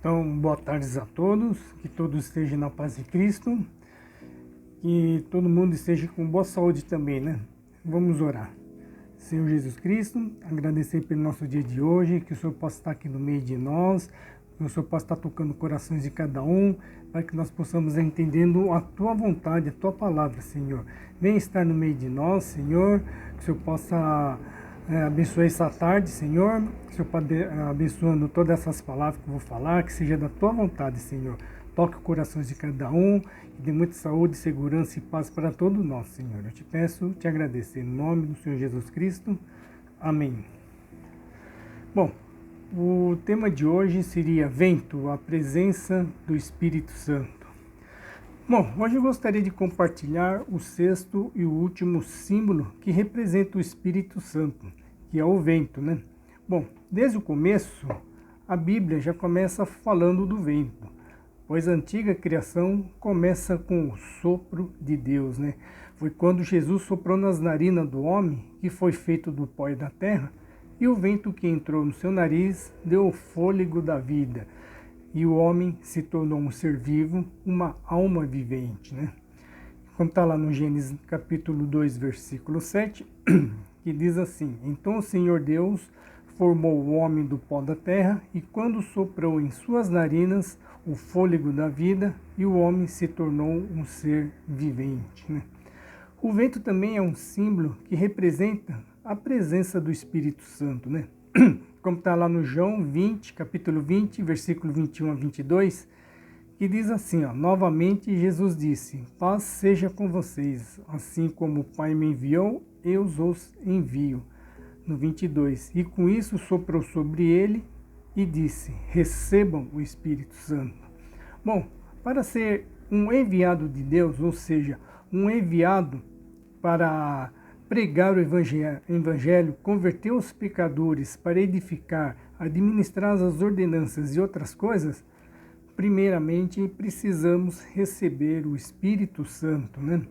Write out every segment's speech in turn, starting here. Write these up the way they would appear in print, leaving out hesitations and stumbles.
Então, boa tarde a todos, que todos estejam na paz de Cristo, que todo mundo esteja com boa saúde também, né? Vamos orar. Senhor Jesus Cristo, agradecer pelo nosso dia de hoje, que o Senhor possa estar aqui no meio de nós, que o Senhor possa estar tocando corações de cada um, para que nós possamos entendendo a Tua vontade, a Tua palavra, Senhor. Venha estar no meio de nós, Senhor, que o Senhor possa abençoar essa tarde, Senhor, que o Senhor possa abençoando todas essas palavras que eu vou falar, que seja da Tua vontade, Senhor. Toque os corações de cada um e dê muita saúde, segurança e paz para todos nós, Senhor. Eu te peço, te agradeço. Em nome do Senhor Jesus Cristo. Amém. Bom, o tema de hoje seria vento, a presença do Espírito Santo. Bom, hoje eu gostaria de compartilhar o sexto e o último símbolo que representa o Espírito Santo, que é o vento, né? Bom, desde o começo, a Bíblia já começa falando do vento, pois a antiga criação começa com o sopro de Deus, né? Foi quando Jesus soprou nas narinas do homem, que foi feito do pó e da terra, e o vento que entrou no seu nariz deu o fôlego da vida. E o homem se tornou um ser vivo, uma alma vivente, né? Como está lá no Gênesis capítulo 2, versículo 7, que diz assim: Então o Senhor Deus formou o homem do pó da terra, e quando soprou em suas narinas o fôlego da vida, e o homem se tornou um ser vivente, né? O vento também é um símbolo que representa a presença do Espírito Santo, né? Como está lá no João 20, capítulo 20, versículo 21 a 22, que diz assim, ó: Novamente Jesus disse, paz seja com vocês, assim como o Pai me enviou, eu os envio. No 22, e com isso soprou sobre ele e disse, recebam o Espírito Santo. Bom, para ser um enviado de Deus, ou seja, um enviado para pregar o evangelho, converter os pecadores, para edificar, administrar as ordenanças e outras coisas, primeiramente precisamos receber o Espírito Santo, né?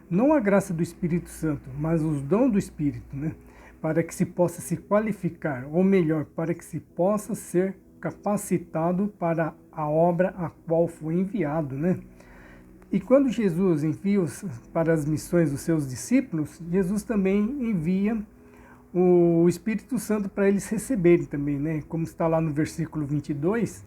Não a graça do Espírito Santo, mas os dons do Espírito, né? Para que se possa se qualificar, ou melhor, para que se possa ser capacitado para a obra a qual foi enviado, né? E quando Jesus envia para as missões dos seus discípulos, Jesus também envia o Espírito Santo para eles receberem também, né? Como está lá no versículo 22,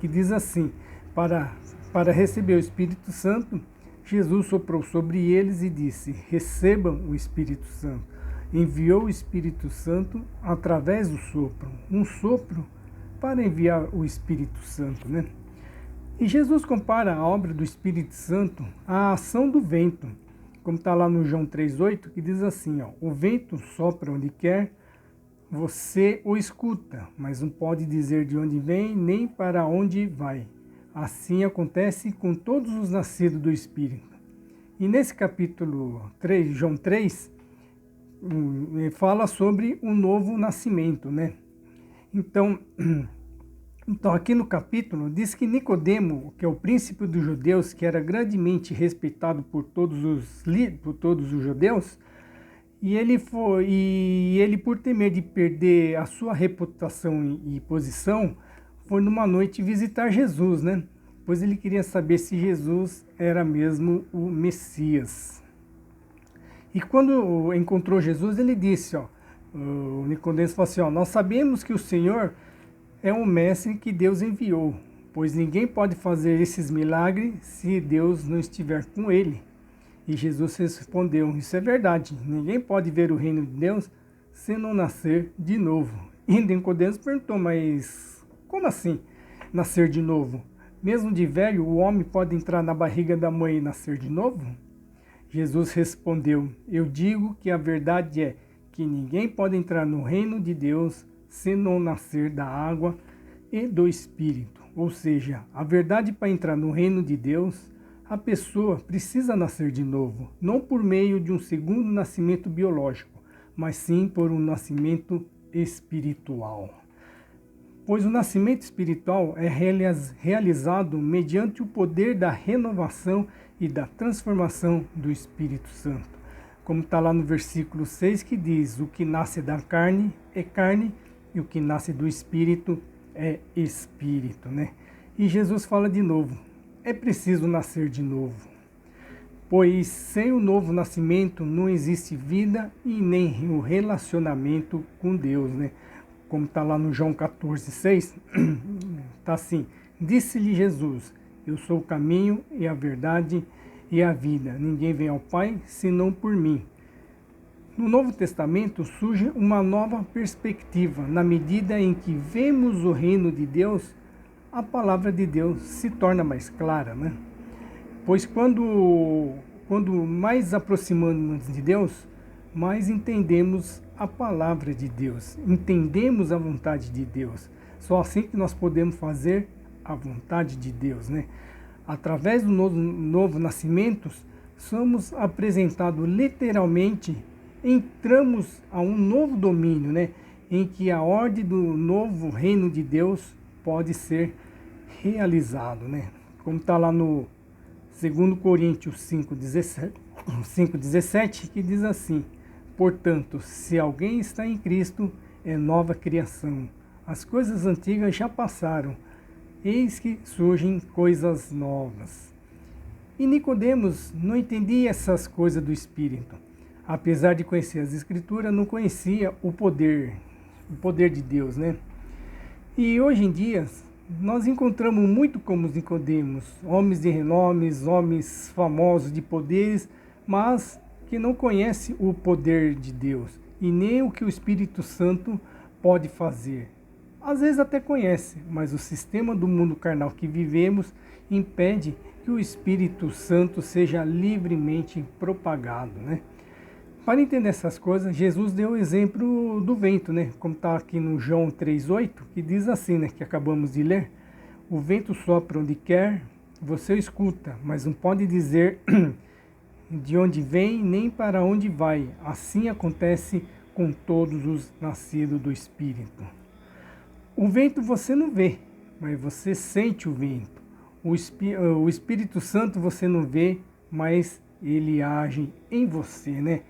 que diz assim, para receber o Espírito Santo, Jesus soprou sobre eles e disse, recebam o Espírito Santo. Enviou o Espírito Santo através do sopro, um sopro para enviar o Espírito Santo, né? E Jesus compara a obra do Espírito Santo à ação do vento, como está lá no João 3,8, que diz assim, ó, o vento sopra onde quer, você o escuta, mas não pode dizer de onde vem, nem para onde vai. Assim acontece com todos os nascidos do Espírito. E nesse capítulo 3, João 3, fala sobre o novo nascimento, né? Então aqui no capítulo diz que Nicodemo, que é o príncipe dos judeus, que era grandemente respeitado por todos os judeus, e ele por temer de perder a sua reputação e posição, foi numa noite visitar Jesus, né? Pois ele queria saber se Jesus era mesmo o Messias. E quando encontrou Jesus, ele disse, ó, o Nicodemo falou assim, ó, nós sabemos que o Senhor é um mestre que Deus enviou, pois ninguém pode fazer esses milagres se Deus não estiver com ele. E Jesus respondeu, isso é verdade, ninguém pode ver o reino de Deus se não nascer de novo. E Nicodemo perguntou, mas como assim nascer de novo? Mesmo de velho, o homem pode entrar na barriga da mãe e nascer de novo? Jesus respondeu, eu digo que a verdade é que ninguém pode entrar no reino de Deus se não nascer da água e do Espírito. Ou seja, a verdade para entrar no reino de Deus, a pessoa precisa nascer de novo, não por meio de um segundo nascimento biológico, mas sim por um nascimento espiritual. Pois o nascimento espiritual é realizado mediante o poder da renovação e da transformação do Espírito Santo. Como está lá no versículo 6 que diz, o que nasce da carne é carne, e o que nasce do Espírito é espírito, né? E Jesus fala de novo, é preciso nascer de novo, pois sem o novo nascimento não existe vida e nem o relacionamento com Deus, né? Como está lá no João 14,6, está assim, disse-lhe Jesus, eu sou o caminho e a verdade e a vida, ninguém vem ao Pai senão por mim. No Novo Testamento surge uma nova perspectiva, na medida em que vemos o reino de Deus, a palavra de Deus se torna mais clara, né? Pois quando mais aproximamos de Deus, mais entendemos a palavra de Deus, entendemos a vontade de Deus. Só assim que nós podemos fazer a vontade de Deus, né? Através do novo nascimento, somos apresentados literalmente, entramos a um novo domínio, né? Em que a ordem do novo reino de Deus pode ser realizado, né? Como está lá no 2 Coríntios 5,17, que diz assim, portanto, se alguém está em Cristo, é nova criação. As coisas antigas já passaram, eis que surgem coisas novas. E Nicodemos não entendia essas coisas do Espírito. Apesar de conhecer as Escrituras, não conhecia o poder de Deus, né? E hoje em dia, nós encontramos muito como os Nicodemos, homens de renomes, homens famosos de poderes, mas que não conhecem o poder de Deus e nem o que o Espírito Santo pode fazer. Às vezes até conhece, mas o sistema do mundo carnal que vivemos impede que o Espírito Santo seja livremente propagado, né? Para entender essas coisas, Jesus deu o exemplo do vento, né? Como está aqui no João 3,8, que diz assim, né? Que acabamos de ler. O vento sopra onde quer, você o escuta, mas não pode dizer de onde vem nem para onde vai. Assim acontece com todos os nascidos do Espírito. O vento você não vê, mas você sente o vento. O Espírito Santo você não vê, mas ele age em você, né?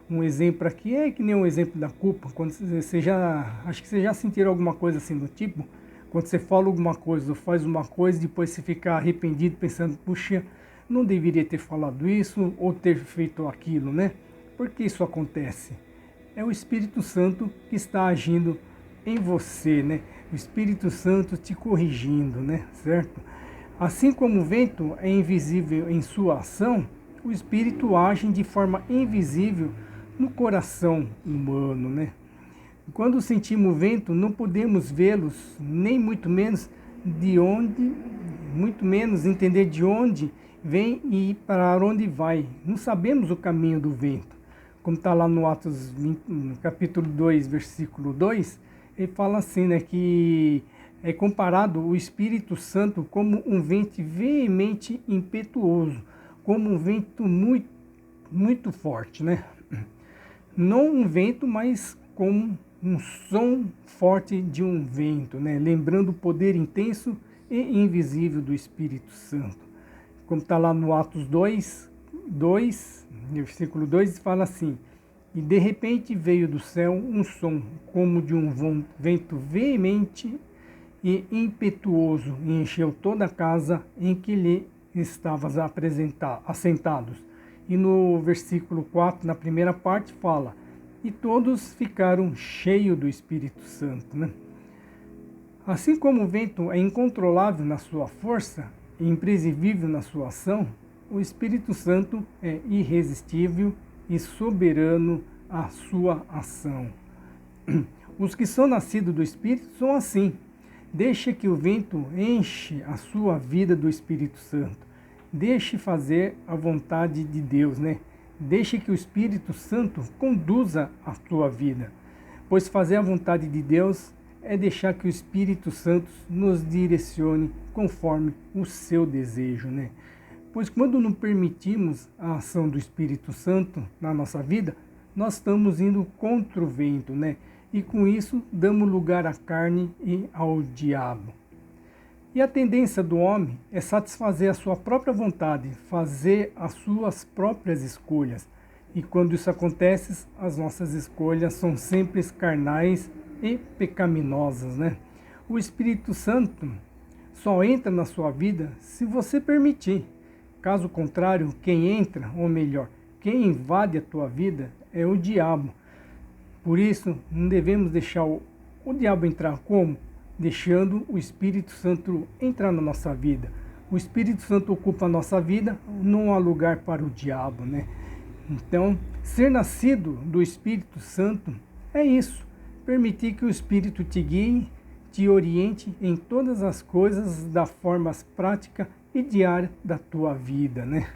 Um exemplo aqui é que nem um exemplo da culpa, quando acho que você já sentiram alguma coisa assim do tipo, quando você fala alguma coisa ou faz uma coisa, depois você fica arrependido pensando, puxa, não deveria ter falado isso ou ter feito aquilo, né? Por que isso acontece? É o Espírito Santo que está agindo em você, né? O Espírito Santo te corrigindo, né? Certo? Assim como o vento é invisível em sua ação, o Espírito age de forma invisível no coração humano, né? Quando sentimos o vento, não podemos vê-los, nem muito menos entender de onde vem e para onde vai. Não sabemos o caminho do vento. Como está lá no Atos 20, no capítulo 2, versículo 2, ele fala assim, né, que é comparado o Espírito Santo como um vento veemente impetuoso, como um vento muito, muito forte, né? Não um vento, mas como um som forte de um vento, né? Lembrando o poder intenso e invisível do Espírito Santo. Como está lá no Atos 2, versículo 2, fala assim, e de repente veio do céu um som como de um vento veemente e impetuoso e encheu toda a casa em que lhe estavam assentados. E no versículo 4, na primeira parte, fala, e todos ficaram cheios do Espírito Santo, né? Assim como o vento é incontrolável na sua força e imprevisível na sua ação, o Espírito Santo é irresistível e soberano à sua ação. Os que são nascidos do Espírito são assim. Deixe que o vento enche a sua vida do Espírito Santo. Deixe fazer a vontade de Deus, né? Deixe que o Espírito Santo conduza a sua vida. Pois fazer a vontade de Deus é deixar que o Espírito Santo nos direcione conforme o seu desejo, né? Pois quando não permitimos a ação do Espírito Santo na nossa vida, nós estamos indo contra o vento, né? E com isso damos lugar à carne e ao diabo. E a tendência do homem é satisfazer a sua própria vontade, fazer as suas próprias escolhas. E quando isso acontece, as nossas escolhas são sempre carnais e pecaminosas, né? O Espírito Santo só entra na sua vida se você permitir. Caso contrário, quem entra, ou melhor, quem invade a tua vida é o diabo. Por isso, não devemos deixar o diabo entrar como? Deixando o Espírito Santo entrar na nossa vida. O Espírito Santo ocupa a nossa vida, não há lugar para o diabo, né? Então, ser nascido do Espírito Santo é isso. Permitir que o Espírito te guie, te oriente em todas as coisas da forma prática e diária da tua vida, né?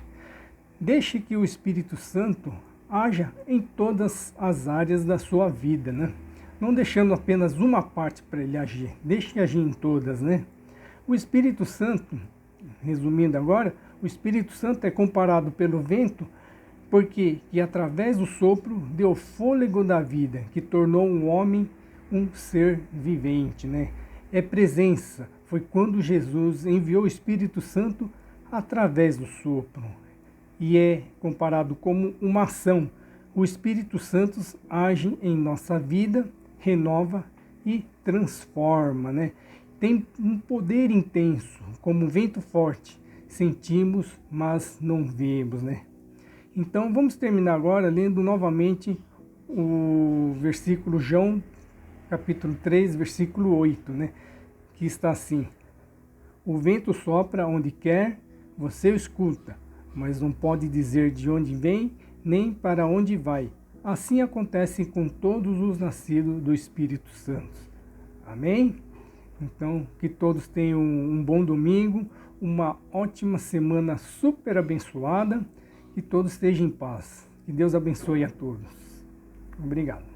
Deixe que o Espírito Santo haja em todas as áreas da sua vida, né? Não deixando apenas uma parte para ele agir. Deixe agir em todas, né? O Espírito Santo, resumindo agora, o Espírito Santo é comparado pelo vento porque que através do sopro deu fôlego da vida, que tornou um homem um ser vivente, né? É presença. Foi quando Jesus enviou o Espírito Santo através do sopro. E é comparado como uma ação. O Espírito Santo age em nossa vida, renova e transforma, né? Tem um poder intenso, como um vento forte. Sentimos, mas não vemos, né? Então vamos terminar agora lendo novamente o versículo João, capítulo 3, versículo 8, né? Que está assim: o vento sopra onde quer, você o escuta, mas não pode dizer de onde vem, nem para onde vai. Assim acontece com todos os nascidos do Espírito Santo. Amém? Então, que todos tenham um bom domingo, uma ótima semana super abençoada, que todos estejam em paz. Que Deus abençoe a todos. Obrigado.